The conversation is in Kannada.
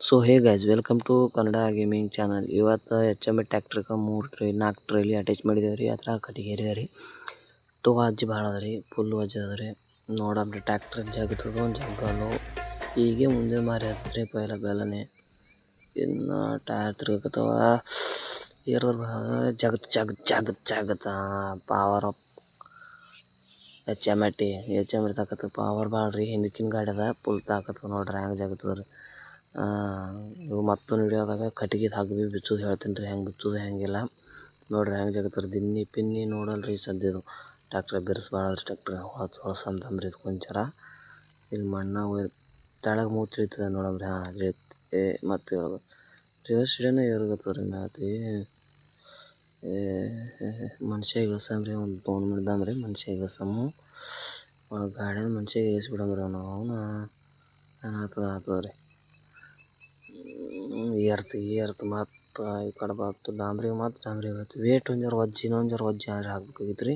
So hey guys welcome to Kannada gaming channel. ಇವತ್ತು ಎಚ್ ಎಮ್ ಟ್ಯಾಕ್ಟ್ರಿಗೆ 3 ಟ್ರೇಲಿ ಅಟ್ಯಾಚ್ ಮಾಡಿದೇವೆ ರೀ. ಅದ್ರ ಕಟ್ಟಿಗೆ ಏರಿದೆ ರೀ. ತಗೋ ಅಜ್ಜಿ ಭಾಳ ಅದ ರೀ, ಫುಲ್ ವಜ್ಜೆ ಅದ ರೀ. ನೋಡಬ್ರಿ ಟ್ಯಾಕ್ಟ್ರ್ ಜಗತ್ತದ ಒಂದು ಜಗ್ಗಲು ಹೀಗೆ ಮುಂದೆ ಮಾರಿ ಹತ್ತತ್ರಿ ಬೆಲನೆ. ಇನ್ನು ಟೈರ್ ತಿರ್ಗಕತ್ತವ, ಏರ್ದ್ರ ಜಗತ್ ಪವರ್ ಅಪ್ ಎಚ್ ಎಮ್ ತಾಕತ್ತ ಪವರ್ ಭಾಳ ರೀ. ಹಿಂದಕ್ಕಿನ ಗಾಡಿ ಅದ, ಫುಲ್ ತಾಕತ್ತದ ನೋಡ್ರಿ ಹೆಂಗೆ ಜಗತ್ತದ ರೀ. ಇವು ಮತ್ತೊಂದು ವಿಡಿಯೋದಾಗ ಕಟ್ಟಿಗೆ ಹಾಕಿ ಬಿಚ್ಚೋದು ಹೇಳ್ತೀನಿ ರೀ, ಹೆಂಗೆ ಬಿಚ್ಚೋದು ಹೆಂಗಿಲ್ಲ ನೋಡ್ರಿ. ಹೆಂಗೆ ಜಗತ್ತದ ದಿನ್ನಿ ಪಿನ್ನಿ ನೋಡಲ್ರಿ ಸದ್ಯದು. ಟ್ಯಾಕ್ಟ್ರ್ ಬಿರ್ಸ್ ಭಾಳ ಅದ್ರಿ, ಟ್ಯಾಕ್ಟ್ರ್ ಹೊಳಸ್ ಅಂತಂದ್ರಿ ಇದು ಕೊಂಚರ. ಇಲ್ಲಿ ಮಣ್ಣ ತೆಳಗೆ ಮೂರು ತಿಳಿತದೆ ನೋಡಮ್ರಿ. ಹಾಂ ಇಳಿತೆ ಮತ್ತೆ ಹೇಳೋದು ರಿವರ್ಸ್ ಹಿಡಿಯೋಣ ಏರ್ಗತ್ತದ ರೀ ಮ್ಯಾತಿ. ಮನುಷ್ಯ ಇಳಿಸಮ್ರಿ, ಒಂದು ತೊಗೊಂಡು ಮಾಡಿದ್ದಾಮ್ರಿ ಮನುಷ್ಯ ಇಳಿಸಮ್ಮು. ಒಳಗೆ ಗಾಡಿಯಾಗ ಮನುಷ್ಯ ಇಳಿಸ್ಬಿಡಮ್ರಿ. ಅವನ ಏನಾಗ್ತದ ರೀ. ಏರ್ತು ಮತ್ತು ಈ ಕಡೆ ಬಾತು ಡಾಂಬ್ರಿಗೆ ಮತ್ತು ವೇಟ್ ಒಂದು ಜರ ವಜ್ಜಿ ಇನ್ನೊಂದು ಜರ ವಜ್ಜಿ ಹಾಕ್ಬೇಕಾಗಿತ್ತು ರೀ.